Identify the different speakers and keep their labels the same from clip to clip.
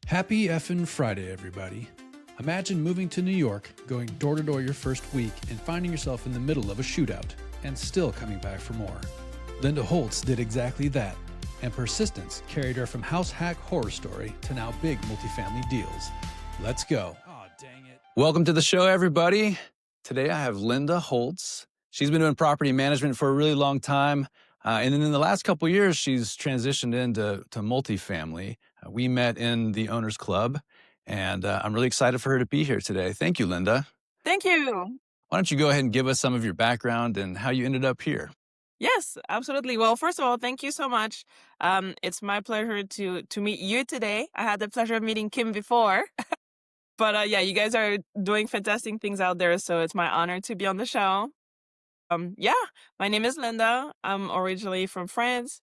Speaker 1: Happy effing Friday, everybody. Imagine moving to New York, going door to door your first week, and finding yourself in the middle of a shootout, and still coming back for more. Linda Holtz did exactly that, and persistence carried her from house hack horror story to now big multifamily deals. Let's go.
Speaker 2: Oh, dang it.
Speaker 3: Welcome to the show, everybody. Today I have Linda Holtz. She's been doing property management for a really long time. And then in the last couple of years, she's transitioned into multifamily. We met in the Owners Club, and I'm really excited for her to be here today. Thank you, Linda.
Speaker 4: Thank you.
Speaker 3: Why don't you go ahead and give us some of your background and how you ended up here?
Speaker 4: Yes, absolutely. Well, first of all, thank you so much. It's my pleasure to meet you today. I had the pleasure of meeting Kim before. But yeah, you guys are doing fantastic things out there, so it's my honor to be on the show. Yeah, my name is Linda. I'm originally from France.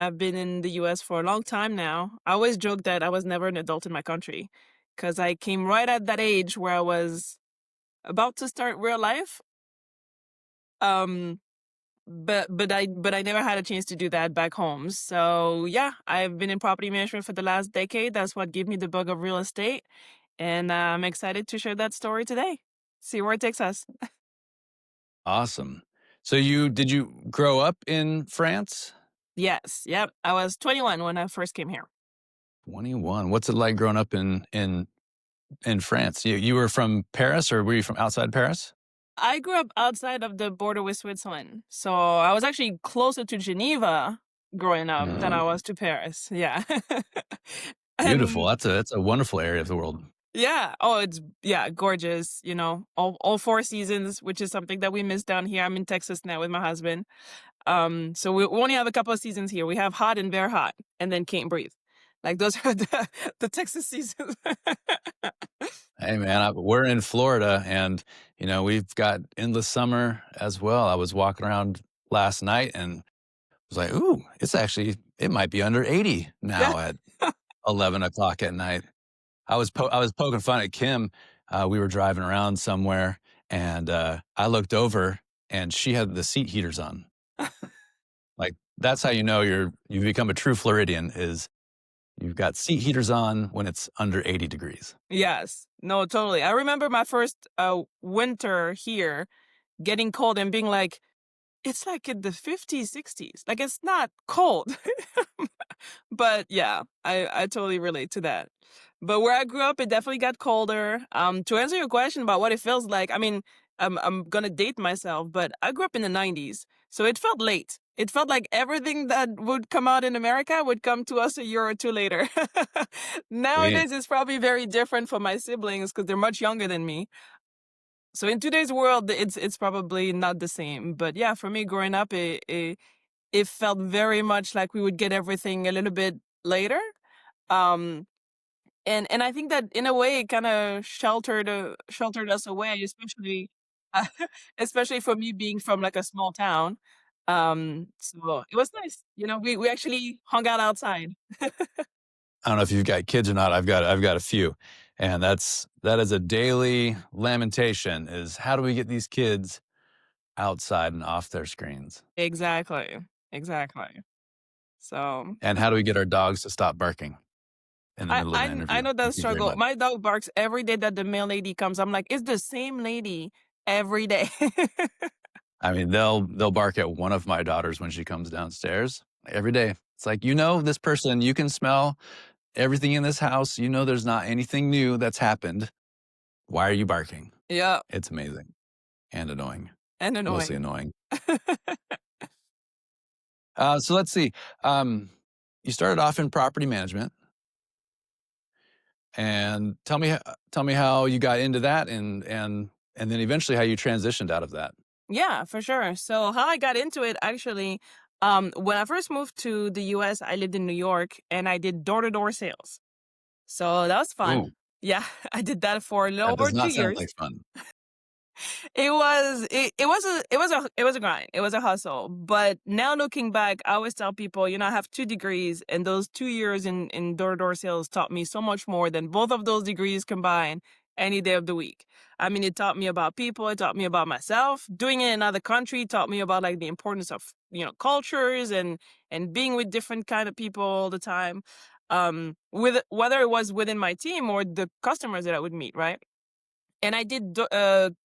Speaker 4: I've been in the US for a long time now. I always joke that I was never an adult in my country because I came right at that age where I was about to start real life. Um, but I never had a chance to do that back home. So yeah, I've been in property management for the last decade. That's what gave me the bug of real estate, and I'm excited to share that story today. See where it takes us.
Speaker 3: Awesome. So did you grow up in France?
Speaker 4: Yes, yep. I was 21 when I first came here.
Speaker 3: 21. What's it like growing up in France? You were from Paris, or were you from outside Paris?
Speaker 4: I grew up outside of the border with Switzerland, so I was actually closer to Geneva growing up than I was to Paris. Yeah.
Speaker 3: Beautiful.
Speaker 4: And
Speaker 3: That's a wonderful area of the world.
Speaker 4: yeah, oh, it's gorgeous. You know, all four seasons, which is something that we miss down here. I'm in Texas now with my husband. So we only have a couple of seasons here. We have hot and very hot, and then can't breathe. Like those are the Texas seasons.
Speaker 3: Hey man, we're in Florida, and we've got endless summer as well. I was walking around last night and was like, "Ooh, it might be under 80 now at 11 o'clock at night." I was poking fun at Kim. We were driving around somewhere, and I looked over, and she had the seat heaters on. Like that's how you know you've become a true Floridian. Is you've got seat heaters on when it's under 80 degrees.
Speaker 4: Yes, no, totally. I remember my first winter here getting cold and being like, it's like in the 50s, 60s. Like it's not cold. But yeah, I totally relate to that. But where I grew up, it definitely got colder. To answer your question about what it feels like, I mean, I'm gonna date myself, but I grew up in the 90s, so it felt late. It felt like everything that would come out in America would come to us a year or two later.
Speaker 3: Sweet.
Speaker 4: Nowadays, it's probably very different for my siblings because they're much younger than me. So in today's world, it's probably not the same. But yeah, for me, growing up, it felt very much like we would get everything a little bit later. Um, and I think that in a way it kind of sheltered us away, especially especially for me being from like a small town. So it was nice. You know, we actually hung out outside.
Speaker 3: I don't know if you've got kids or not. I've got a few, and that is a daily lamentation. Is how do we get these kids outside and off their screens?
Speaker 4: Exactly. Exactly. So
Speaker 3: And how do we get our dogs to stop barking in the
Speaker 4: I
Speaker 3: middle of an
Speaker 4: I
Speaker 3: interview?
Speaker 4: I know that
Speaker 3: Thank you very
Speaker 4: struggle.
Speaker 3: much.
Speaker 4: My dog barks every day that the mail lady comes. I'm like, it's the same lady every day.
Speaker 3: I mean, they'll bark at one of my daughters when she comes downstairs every day. It's like, this person, you can smell everything in this house. There's not anything new that's happened. Why are you barking?
Speaker 4: Yeah,
Speaker 3: It's amazing and annoying,
Speaker 4: and
Speaker 3: mostly
Speaker 4: annoying.
Speaker 3: annoying. So let's see. You started off in property management, and tell me how you got into that, and then eventually how you transitioned out of that.
Speaker 4: Yeah, for sure. So how I got into it actually, when I first moved to the US, I lived in New York and I did door-to-door sales. So that was fun.
Speaker 3: Ooh,
Speaker 4: Yeah, I did that for a little
Speaker 3: that
Speaker 4: over
Speaker 3: does
Speaker 4: two
Speaker 3: not sound
Speaker 4: years.
Speaker 3: like fun.
Speaker 4: It was a grind. It was a hustle. But now looking back, I always tell people, I have 2 degrees, and those 2 years in door-to-door sales taught me so much more than both of those degrees combined any day of the week. I mean, it taught me about people, it taught me about myself. Doing it in another country taught me about like the importance of, cultures and being with different kind of people all the time. with whether it was within my team or the customers that I would meet, right? And I did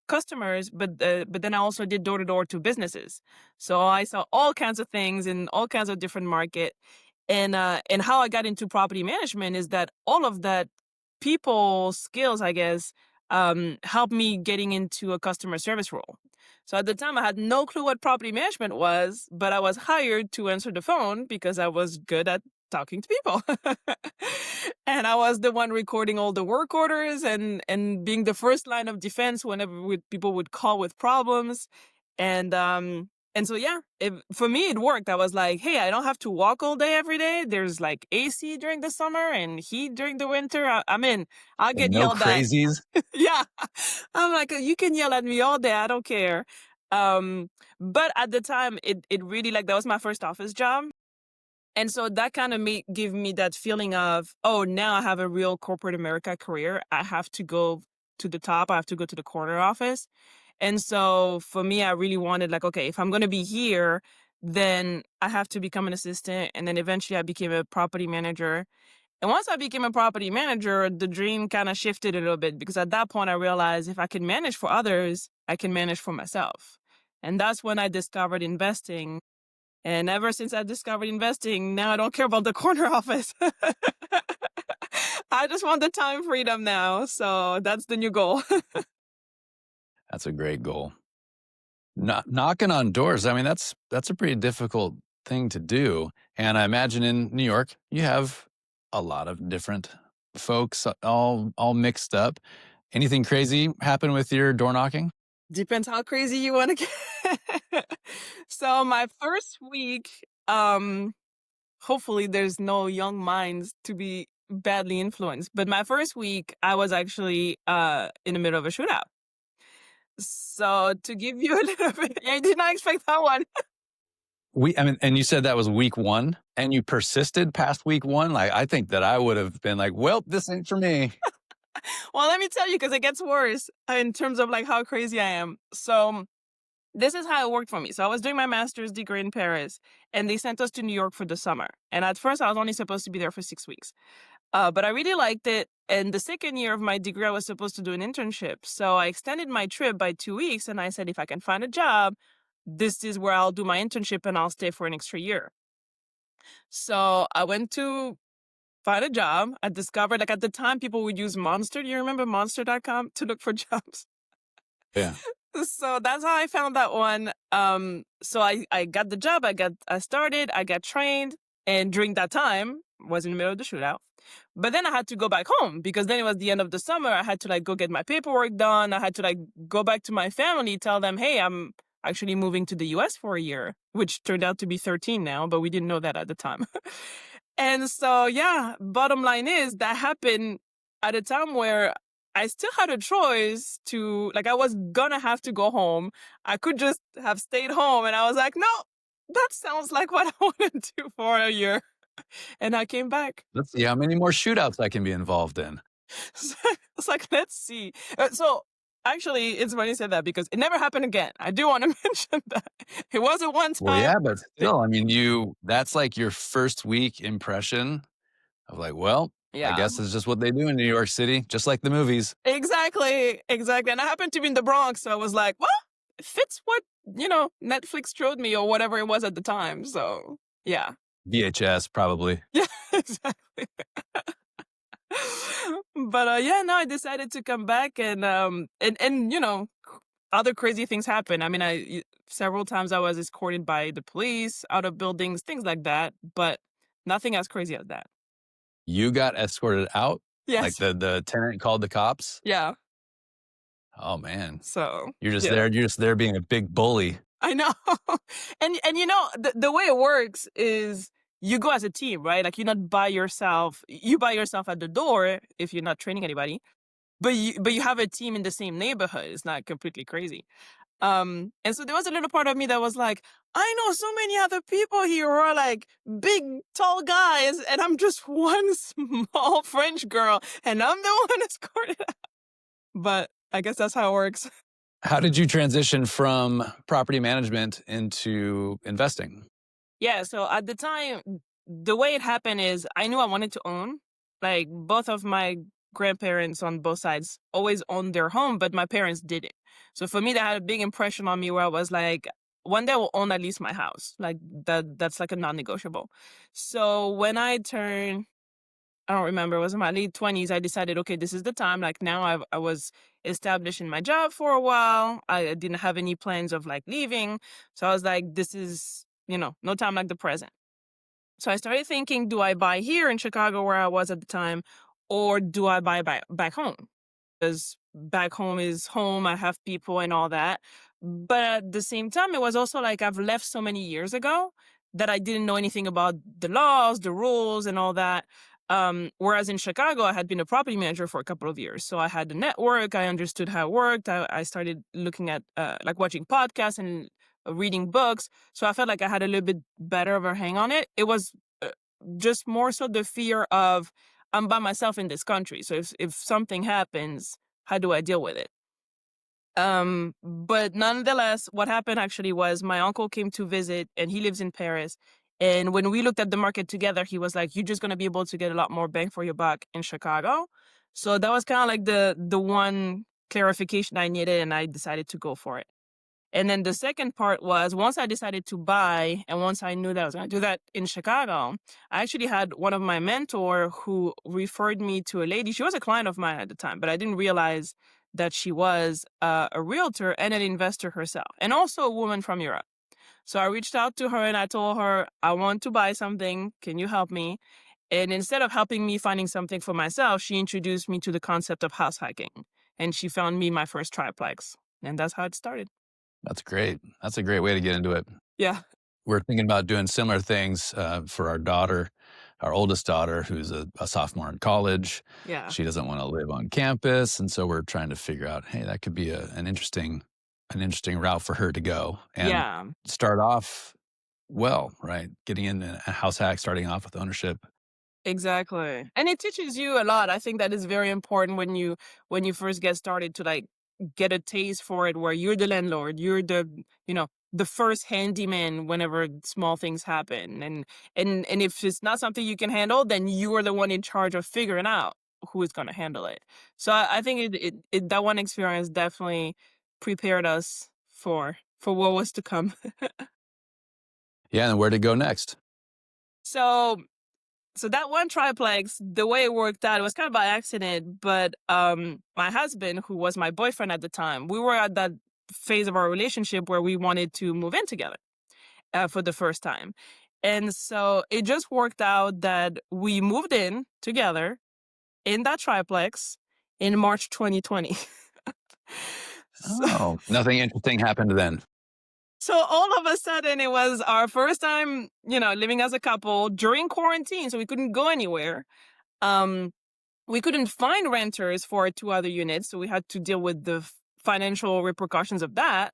Speaker 4: customers, but then I also did door to door to businesses. So I saw all kinds of things in all kinds of different market. And how I got into property management is that all of that people skills, I guess, helped me getting into a customer service role. So at the time, I had no clue what property management was, but I was hired to answer the phone because I was good at talking to people. And I was the one recording all the work orders and being the first line of defense whenever people would call with problems. And so, yeah, for me, it worked. I was like, hey, I don't have to walk all day every day. There's like AC during the summer and heat during the winter. I'm in. I'll
Speaker 3: And
Speaker 4: get
Speaker 3: no
Speaker 4: yelled at.
Speaker 3: crazies.
Speaker 4: Yeah. I'm like, you can yell at me all day. I don't care. But at the time, it really, like, that was my first office job. And so that kind of give me that feeling of, oh, now I have a real corporate America career. I have to go to the top. I have to go to the corner office. And so for me, I really wanted, like, okay, if I'm going to be here, then I have to become an assistant. And then eventually I became a property manager. And once I became a property manager, the dream kind of shifted a little bit, because at that point I realized if I can manage for others, I can manage for myself. And that's when I discovered investing. And ever since I discovered investing, now I don't care about the corner office. I just want the time freedom now. So that's the new goal.
Speaker 3: That's a great goal. Knocking on doors. I mean, that's a pretty difficult thing to do. And I imagine in New York, you have a lot of different folks all mixed up. Anything crazy happen with your door knocking?
Speaker 4: Depends how crazy you want to get. So my first week, hopefully there's no young minds to be badly influenced. But my first week, I was actually in the middle of a shootout. So to give you a little bit, I did not expect that one.
Speaker 3: And you said that was week one, and you persisted past week one. Like, I think that I would have been like, well, this ain't for me.
Speaker 4: Well, let me tell you, because it gets worse in terms of like how crazy I am. So this is how it worked for me. So I was doing my master's degree in Paris, and they sent us to New York for the summer. And at first, I was only supposed to be there for 6 weeks. But I really liked it. And the second year of my degree, I was supposed to do an internship. So I extended my trip by 2 weeks. And I said, if I can find a job, this is where I'll do my internship and I'll stay for an extra year. So I went to find a job. I discovered, like, at the time, people would use Monster. Do you remember Monster.com to look for jobs?
Speaker 3: Yeah.
Speaker 4: So that's how I found that one. So I got the job. I started. I got trained. And during that time, was in the middle of the shootout. But then I had to go back home, because then it was the end of the summer. I had to, like, go get my paperwork done. I had to, like, go back to my family, tell them, hey, I'm actually moving to the US for a year, which turned out to be 13 now, but we didn't know that at the time. And so, yeah, bottom line is that happened at a time where I still had a choice to, like, I was gonna have to go home. I could just have stayed home. And I was like, no, that sounds like what I want to do for a year. And I came back.
Speaker 3: Let's see how many more shootouts I can be involved in.
Speaker 4: So it's like, let's see. So actually, it's funny you said that, because it never happened again. I do want to mention that. It wasn't one time.
Speaker 3: Well, yeah, but still, I mean, that's like your first week impression of like, well,
Speaker 4: Yeah.
Speaker 3: I guess it's just what they do in New York City, just like the movies.
Speaker 4: Exactly. And I happened to be in the Bronx, so I was like, well, it fits what, Netflix showed me or whatever it was at the time. So, yeah.
Speaker 3: VHS, probably.
Speaker 4: Yeah, exactly. But yeah, no, I decided to come back, and other crazy things happen. I mean, several times I was escorted by the police out of buildings, things like that, but nothing as crazy as that.
Speaker 3: You got escorted out?
Speaker 4: Yes.
Speaker 3: Like the tenant called the cops?
Speaker 4: Yeah.
Speaker 3: Oh, man.
Speaker 4: So
Speaker 3: You're just
Speaker 4: yeah.
Speaker 3: there. You're just there being a big bully.
Speaker 4: I know. And the way it works is you go as a team, right? Like, you're not by yourself. You by yourself at the door if you're not training anybody, but you have a team in the same neighborhood. It's not completely crazy. And so there was a little part of me that was like, I know so many other people here who are like big, tall guys, and I'm just one small French girl, and I'm the one escorted out. But I guess that's how it works.
Speaker 3: How did you transition from property management into investing?
Speaker 4: Yeah, so at the time, the way it happened is I knew I wanted to own. Like both of my grandparents on both sides always owned their home, but my parents didn't. So for me, that had a big impression on me where I was like, one day I will own at least my house. Like that's like a non-negotiable. So when I turned, I don't remember, it was in my late 20s, I decided, okay, this is the time. Like now I was established in my job for a while. I didn't have any plans of like leaving. So I was like, this is, no time like the present. So I started thinking, do I buy here in Chicago where I was at the time, or do I buy back home? Because back home is home. I have people and all that. But at the same time, it was also like I've left so many years ago that I didn't know anything about the laws, the rules, and all that. Whereas in Chicago, I had been a property manager for a couple of years. So I had the network. I understood how it worked. I started looking at like watching podcasts and reading books. So I felt like I had a little bit better of a hang on it. It was just more so the fear of I'm by myself in this country. So if something happens, how do I deal with it? But nonetheless, what happened actually was my uncle came to visit and he lives in Paris. And when we looked at the market together, he was like, you're just going to be able to get a lot more bang for your buck in Chicago. So that was kind of like the one clarification I needed, and I decided to go for it. And then the second part was once I decided to buy and once I knew that I was going to do that in Chicago, I actually had one of my mentor who referred me to a lady. She was a client of mine at the time, but I didn't realize that she was a realtor and an investor herself, and also a woman from Europe. So I reached out to her and I told her, I want to buy something. Can you help me? And instead of helping me finding something for myself, she introduced me to the concept of house hacking. And she found me my first triplex. And that's how it started.
Speaker 3: That's great. That's a great way to get into it.
Speaker 4: Yeah.
Speaker 3: We're thinking about doing similar things for our daughter, our oldest daughter, who's a sophomore in college.
Speaker 4: Yeah.
Speaker 3: She doesn't want to live on campus. And so we're trying to figure out, hey, that could be an interesting route for her to go and start off well, right? Getting in a house hack, starting off with ownership.
Speaker 4: Exactly. And it teaches you a lot. I think that is very important when you first get started to like get a taste for it, where you're the landlord, you're the first handyman whenever small things happen. And if it's not something you can handle, then you are the one in charge of figuring out who is going to handle it. So I think it that one experience definitely prepared us for what was to come.
Speaker 3: Yeah, and where to go next?
Speaker 4: So that one triplex, the way it worked out, it was kind of by accident, but my husband, who was my boyfriend at the time, we were at that phase of our relationship where we wanted to move in together for the first time. And so it just worked out that we moved in together in that triplex in March 2020.
Speaker 3: Oh, nothing interesting happened then.
Speaker 4: So all of a sudden, it was our first time, living as a couple during quarantine. So we couldn't go anywhere. We couldn't find renters for 2 other units. So we had to deal with the financial repercussions of that.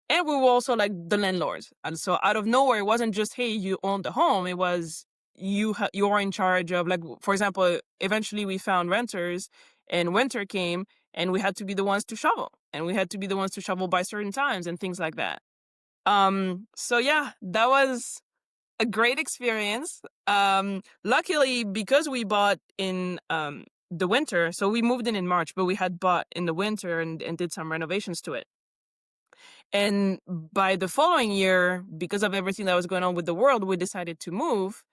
Speaker 4: And we were also like the landlords. And so out of nowhere, it wasn't just, hey, you own the home. It was you're in charge of, like, for example, eventually we found renters and winter came and we had to be the ones to shovel. And we had to be the ones to shovel by certain times and things like that. So yeah, that was a great experience. Luckily, because we bought in the winter, so we moved in March, but we had bought in the winter and did some renovations to it. And by the following year, because of everything that was going on with the world, we decided to move.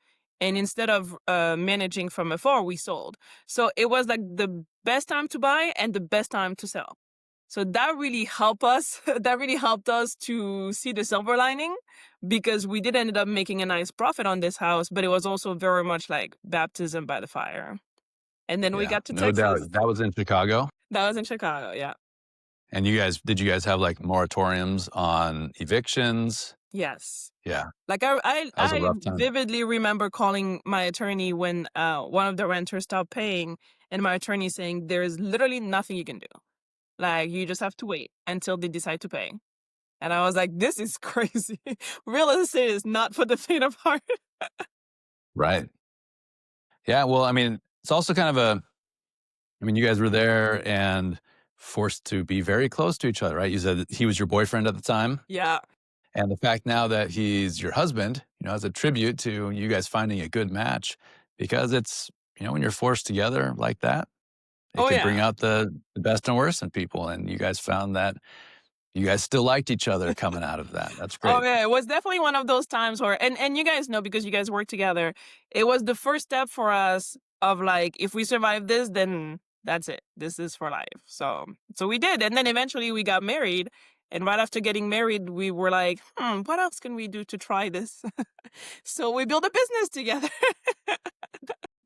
Speaker 4: And instead of managing from afar, we sold. So it was like the best time to buy and the best time to sell. So that really helped us. That really helped us to see the silver lining, because we did end up making a nice profit on this house, but it was also very much like baptism by the fire. And then we got to Texas.
Speaker 3: No doubt. That was in Chicago?
Speaker 4: That was in Chicago, yeah.
Speaker 3: And did you guys have like moratoriums on evictions?
Speaker 4: Yes.
Speaker 3: Yeah.
Speaker 4: Like I vividly remember calling my attorney when one of the renters stopped paying, and my attorney saying, there's literally nothing you can do. Like, you just have to wait until they decide to pay. And I was like, this is crazy. Real estate is not for the faint of heart.
Speaker 3: Right. Yeah. Well, I mean, it's also kind of you guys were there and forced to be very close to each other, right? You said that he was your boyfriend at the time.
Speaker 4: Yeah.
Speaker 3: And the fact now that he's your husband, as a tribute to you guys finding a good match, because it's, when you're forced together like that, it
Speaker 4: Oh
Speaker 3: could bring
Speaker 4: yeah.
Speaker 3: out the best and worst in people. And you guys found that you guys still liked each other coming out of that. That's
Speaker 4: Oh
Speaker 3: great.
Speaker 4: yeah, it was definitely one of those times where, and you guys know because you guys work together, it was the first step for us of like, if we survive this, then that's it. This is for life. So we did, and then eventually we got married. And right after getting married, we were like, what else can we do to try this? So we built a business together.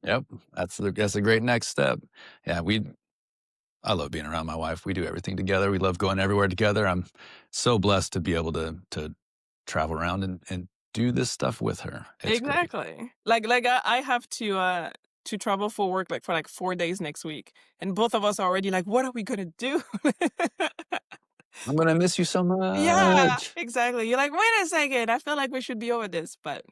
Speaker 3: Yep. That's a great next step. Yeah. I love being around my wife. We do everything together. We love going everywhere together. I'm so blessed to be able to travel around and do this stuff with her. It's great.
Speaker 4: Exactly. I have to travel for work like for like 4 days next week, and both of us are already like, what are we gonna do?
Speaker 3: I'm gonna miss you so
Speaker 4: Yeah,
Speaker 3: much.
Speaker 4: exactly. You're like, wait a second, I feel like we should be over this, but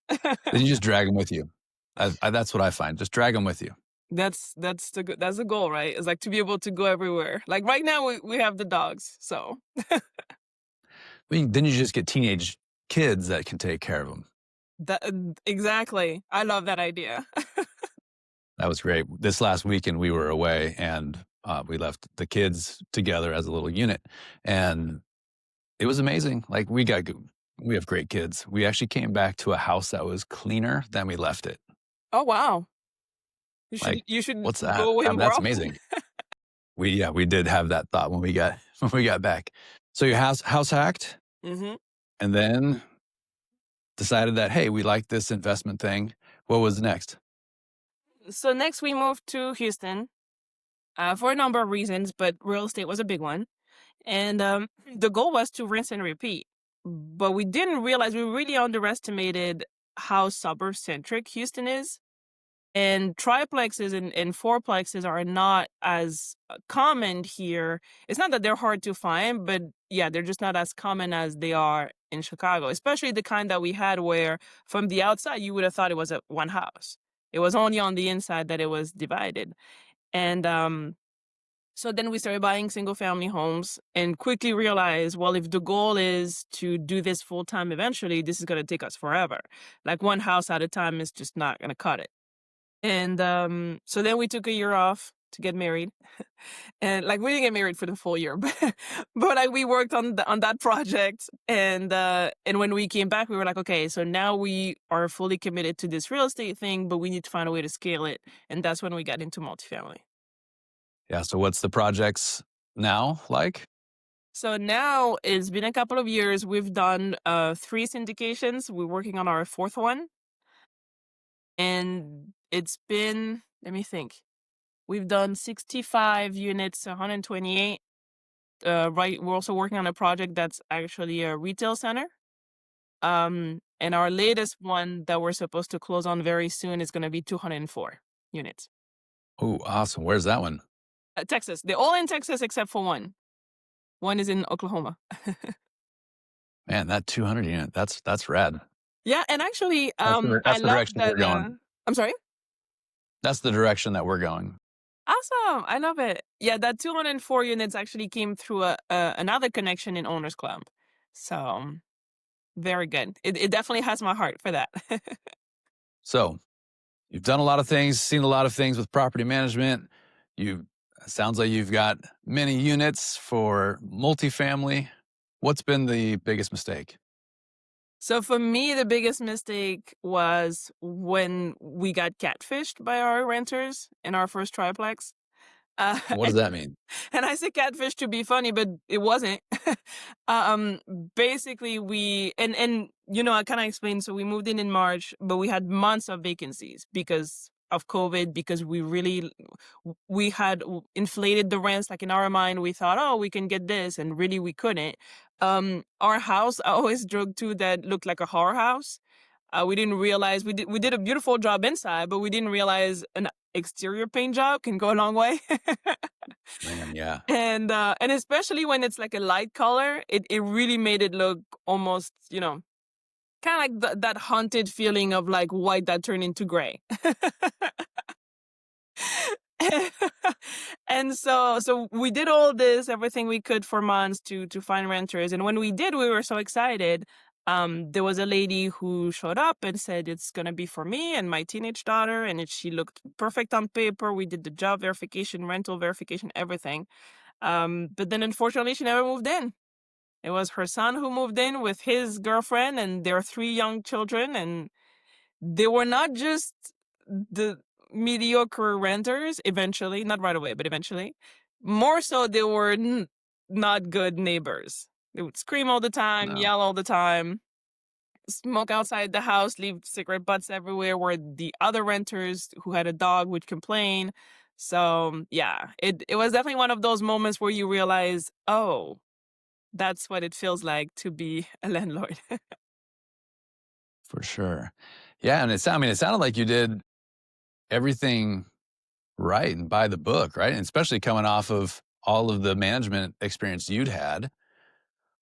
Speaker 3: Then you just drag them with you. That's what I find. Just drag them with you.
Speaker 4: that's the goal, right? It's like to be able to go everywhere. Like right now, we have the dogs, so
Speaker 3: Then you just get teenage kids that can take care of them.
Speaker 4: that exactly. I love that idea.
Speaker 3: That was great. This last weekend we were away and we left the kids together as a little unit, and it was amazing. Like we have great kids. We actually came back to a house that was cleaner than we left it.
Speaker 4: Oh wow,
Speaker 3: Like,
Speaker 4: you should
Speaker 3: what's that?
Speaker 4: go away more
Speaker 3: That's
Speaker 4: often.
Speaker 3: amazing. We did have that thought when we got when we got back. So your house hacked,
Speaker 4: Hmm.
Speaker 3: and then decided that, hey, we like this investment thing. What was next?
Speaker 4: So next we moved to Houston for a number of reasons, but real estate was a big one. And the goal was to rinse and repeat. But we didn't realize, we really underestimated how suburb centric Houston is. And triplexes and fourplexes are not as common here. It's not that they're hard to find, but yeah, they're just not as common as they are in Chicago, especially the kind that we had where from the outside you would have thought it was a one house. It was only on the inside that it was divided. And so then we started buying single family homes and quickly realized, well, if the goal is to do this full time eventually, this is going to take us forever. Like one house at a time is just not going to cut it. And so then we took a year off to get married. And like we didn't get married for the full year, but like we worked on that project. And when we came back, we were like, okay, so now we are fully committed to this real estate thing, but we need to find a way to scale it. And that's when we got into multifamily.
Speaker 3: Yeah. So what's the projects now like?
Speaker 4: So now it's been a couple of years. We've done 3 syndications. We're working on our 4th one. And it's been, let me think. We've done 65 units, 128. Right, we're also working on a project that's actually a retail center. And our latest one that we're supposed to close on very soon is going to be 204 units.
Speaker 3: Oh, awesome. Where's that one?
Speaker 4: Texas. They're all in Texas except for one. One is in Oklahoma.
Speaker 3: Man, that 200 unit, that's rad.
Speaker 4: Yeah, and actually, I
Speaker 3: That's the
Speaker 4: love
Speaker 3: direction
Speaker 4: that.
Speaker 3: we're going.
Speaker 4: I'm sorry.
Speaker 3: That's the direction that we're going.
Speaker 4: Awesome. I love it. Yeah, that 204 units actually came through another connection in Owners Club. So very good. It definitely has my heart for that.
Speaker 3: So you've done a lot of things, seen a lot of things with property management. Sounds like you've got many units for multifamily. What's been the biggest mistake?
Speaker 4: So for me, the biggest mistake was when we got catfished by our renters in our first triplex. Uh,
Speaker 3: What does that mean?
Speaker 4: And I say catfish to be funny, but it wasn't. um, Basically, and I kind of explained. So we moved in March, but we had months of vacancies because of COVID. Because we had inflated the rents. Like in our mind, we thought, oh, we can get this, and really we couldn't. Our house, I always joked too, that looked like a horror house. We didn't realize we did a beautiful job inside, but we didn't realize an exterior paint job can go a long way.
Speaker 3: Man, yeah.
Speaker 4: And especially when it's like a light color, it really made it look almost, kind of like that haunted feeling of like white that turned into gray. And so we did all this, everything we could for months to find renters. And when we did, we were so excited. There was a lady who showed up and said it's gonna be for me and my teenage daughter, and she looked perfect on paper. We did the job verification, rental verification, everything. But then unfortunately, she never moved in. It was her son who moved in with his girlfriend and their 3 young children, and they were not just the mediocre renters eventually, not right away, but eventually. More so, they were not good neighbors. They would scream all the time,
Speaker 3: No,
Speaker 4: yell all the time, smoke outside the house, leave cigarette butts everywhere, where the other renters who had a dog would complain. So, yeah, it was definitely one of those moments where you realize, oh, that's what it feels like to be a landlord.
Speaker 3: for sure. Yeah, and I mean, it sounded like you did everything right and by the book, right? And especially coming off of all of the management experience you'd had.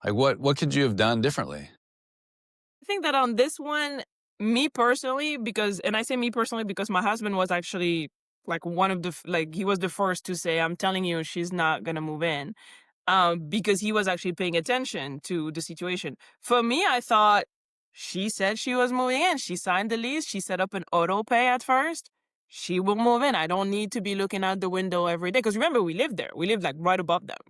Speaker 3: Like what could you have done differently?
Speaker 4: I think that on this one, me personally, and I say me personally because my husband was actually like one of like he was the first to say, "I'm telling you, she's not gonna move in," because he was actually paying attention to the situation. For me, I thought she said she was moving in. She signed the lease. She set up an auto pay at first. She will move in. I don't need to be looking out the window every day because remember, we lived there. We lived like right above them.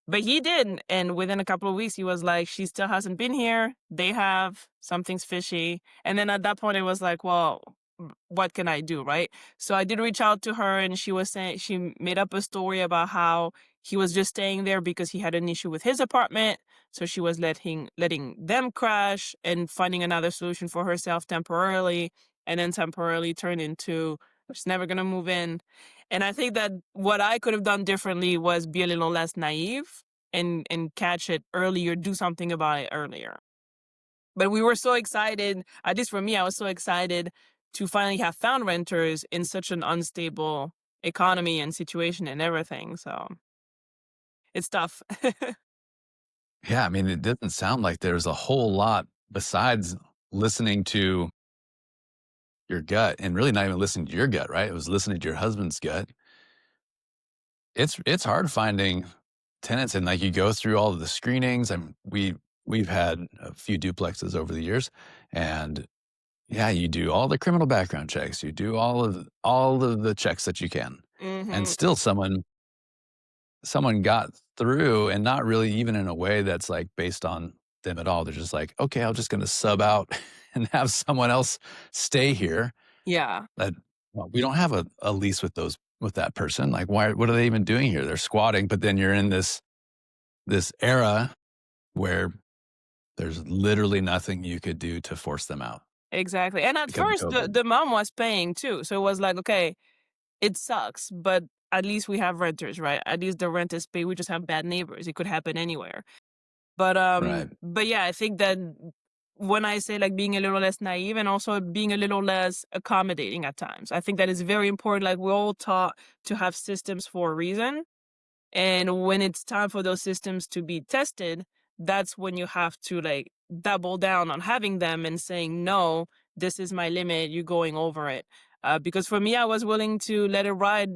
Speaker 4: But he did, and within a couple of weeks, he was like, "She still hasn't been here. They have. Something's fishy." And then at that point, it was like, "Well, what can I do, right?" So I did reach out to her, and she was saying she made up a story about how he was just staying there because he had an issue with his apartment. So she was letting them crash and finding another solution for herself temporarily, and then temporarily turned into she's never gonna move in. And I think that what I could have done differently was be a little less naive and catch it earlier, do something about it earlier. But we were so excited, at least for me, I was so excited to finally have found renters in such an unstable economy and situation and everything. So it's tough.
Speaker 3: Yeah, I mean, it doesn't sound like there's a whole lot besides listening to your gut and really not even listening to your gut, right? It was listening to your husband's gut. It's hard finding tenants and like you go through all of the screenings and we've had a few duplexes over the years and yeah, you do all the criminal background checks, you do all of the checks that you can. And
Speaker 4: Hmm.
Speaker 3: still someone got through and not really even in a way that's like based on them at all. They're just like, okay, I'm just going to sub out and have someone else stay here.
Speaker 4: Yeah,
Speaker 3: That well, we don't have a lease with that person. Like, what are they even doing here? They're squatting, but then you're in this era where there's literally nothing you could do to force them out
Speaker 4: exactly. And at
Speaker 3: because of
Speaker 4: first,
Speaker 3: COVID.
Speaker 4: the mom was paying too. So it was like, okay, it sucks, but at least we have renters, right? At least the rent is paid. We just have bad neighbors. It could happen anywhere.
Speaker 3: Right.
Speaker 4: But yeah, I think that when I say like being a little less naive and also being a little less accommodating at times, I think that is very important. Like we're all taught to have systems for a reason. And when it's time for those systems to be tested, that's when you have to like double down on having them and saying, no, this is my limit. You're going over it. Because for me, I was willing to let it ride,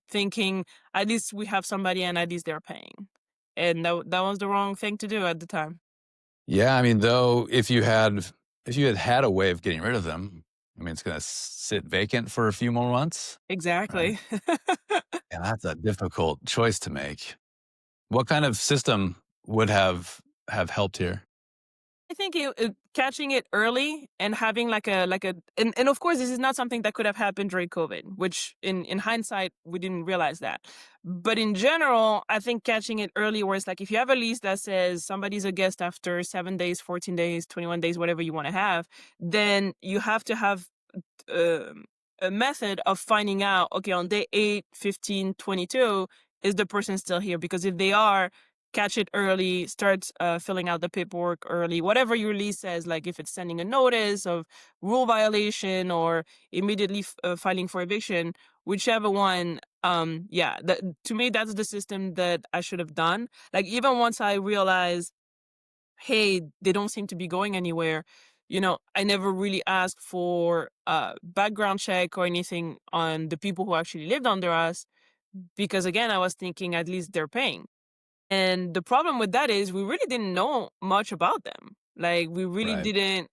Speaker 4: thinking at least we have somebody and at least they're paying. And that was the wrong thing to do at the time.
Speaker 3: Yeah, I mean, though, if you had a way of getting rid of them, I mean, it's going to sit vacant for a few more months, right?
Speaker 4: Exactly.
Speaker 3: And that's a difficult choice to make. What kind of system would have helped here?
Speaker 4: I think catching it early and having and of course this is not something that could have happened during COVID, which in hindsight we didn't realize that. But in general, I think catching it early, where it's like if you have a lease that says somebody's a guest after 7 days, 14 days, 21 days, whatever you want to have, then you have to have um, a method of finding out, okay, on day 8, 15, 22, is the person still here? Because if they are, catch it early, start filling out the paperwork early, whatever your lease says, like if it's sending a notice of rule violation or immediately filing for eviction, whichever one. Yeah, to me, that's the system that I should have done. Like even once I realized, hey, they don't seem to be going anywhere. I never really asked for a background check or anything on the people who actually lived under us because, again, I was thinking at least they're paying. And the problem with that is we really didn't know much about them. Like we really
Speaker 3: Right.
Speaker 4: didn't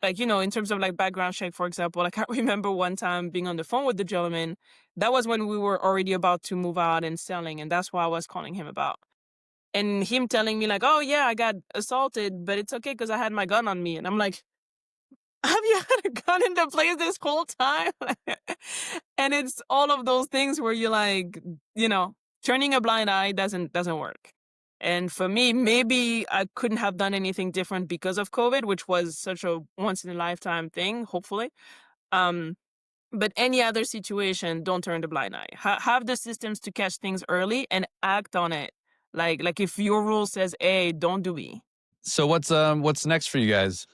Speaker 4: like, in terms of like background check, for example, like I remember one time being on the phone with the gentleman. That was when we were already about to move out and selling, and that's what I was calling him about. And him telling me like, "Oh yeah, I got assaulted, but it's okay because I had my gun on me." And I'm like, "Have you had a gun in the place this whole time?" And it's all of those things where you're like, turning a blind eye doesn't work. And for me, maybe I couldn't have done anything different because of COVID, which was such a once in a lifetime thing, hopefully. Um, but any other situation, don't turn the blind eye. Have the systems to catch things early and act on it. Like if your rule says A, don't do B.
Speaker 3: So what's next for you guys?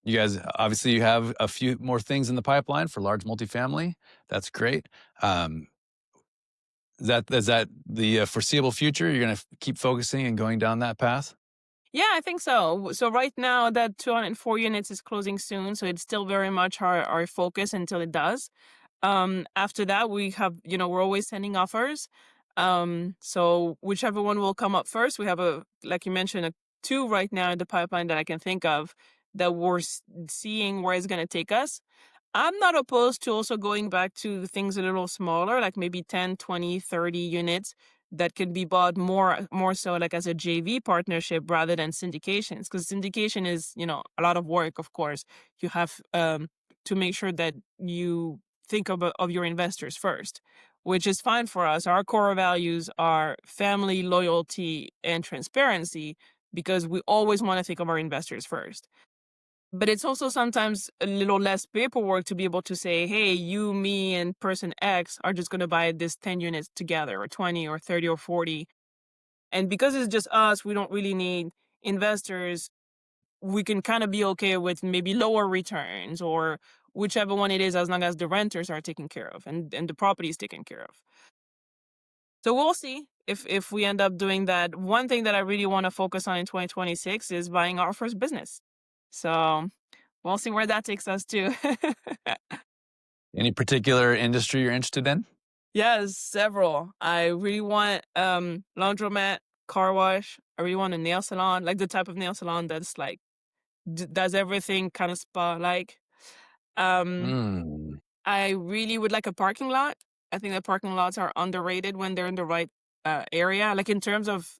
Speaker 3: You guys obviously you have a few more things in the pipeline for large multifamily. That's great. Is that the foreseeable future? You're going to keep focusing and going down that path?
Speaker 4: Yeah, I think so. So right now that 204 units is closing soon, so it's still very much our focus until it does. After that, we have, we're always sending offers. So whichever one will come up first, we have like you mentioned, two right now in the pipeline that I can think of that we're seeing where it's going to take us. I'm not opposed to also going back to things a little smaller, like maybe 10, 20, 30 units that can be bought more so like as a JV partnership rather than syndications. Because syndication is, a lot of work, of course. You have to make sure that you think of your investors first, which is fine for us. Our core values are family, loyalty, and transparency because we always want to think of our investors first. But it's also sometimes a little less paperwork to be able to say, hey, you, me, and person X are just going to buy this 10 units together, or 20, or 30, or 40. And because it's just us, we don't really need investors. We can kind of be okay with maybe lower returns or whichever one it is, as long as the renters are taken care of and the property is taken care of. So we'll see if we end up doing that. One thing that I really want to focus on in 2026 is buying our first business. So we'll see where that takes us to.
Speaker 3: Any particular industry you're interested in?
Speaker 4: Yes, several. I really want laundromat, car wash. I really want a nail salon, like the type of nail salon that's like does everything kind of spa like. Um,
Speaker 3: Mm.
Speaker 4: I really would like a parking lot. I think that parking lots are underrated when they're in the right area. Like in terms of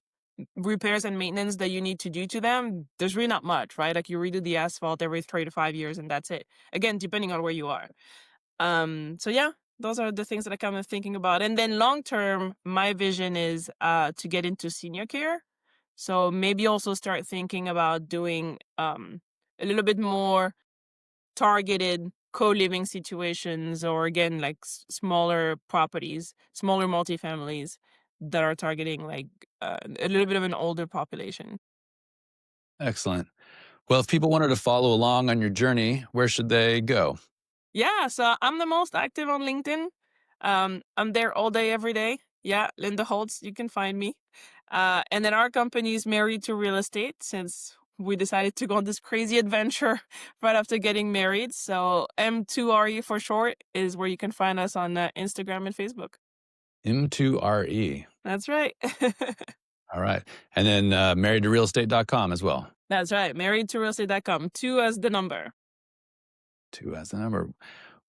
Speaker 4: repairs and maintenance that you need to do to them, there's really not much, right? Like you redo the asphalt every 3 to 5 years and that's it. Again, depending on where you are. So yeah, those are the things that I kind of thinking about. And then long term, my vision is to get into senior care. So maybe also start thinking about doing a little bit more targeted co-living situations, or again like smaller properties, smaller multifamilies that are targeting like a little bit of an older population.
Speaker 3: Excellent. Well, if people wanted to follow along on your journey, where should they go?
Speaker 4: Yeah, so I'm the most active on LinkedIn. I'm there all day, every day. Yeah, Linda Holtz, you can find me. And then our company is married to real estate since we decided to go on this crazy adventure right after getting married. So M2RE for short is where you can find us on Instagram and Facebook.
Speaker 3: M2RE.
Speaker 4: That's right.
Speaker 3: All right. And then marriedtorealestate.com as well.
Speaker 4: That's right. Married to realestate.com. Two as the number.
Speaker 3: 2 as the number.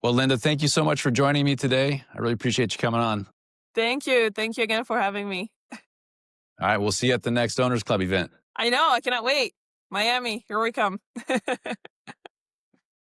Speaker 3: Well, Linda, thank you so much for joining me today. I really appreciate you coming on.
Speaker 4: Thank you. Thank you again for having me.
Speaker 3: All right. We'll see you at the next Owners Club event.
Speaker 4: I know. I cannot wait. Miami, here we come.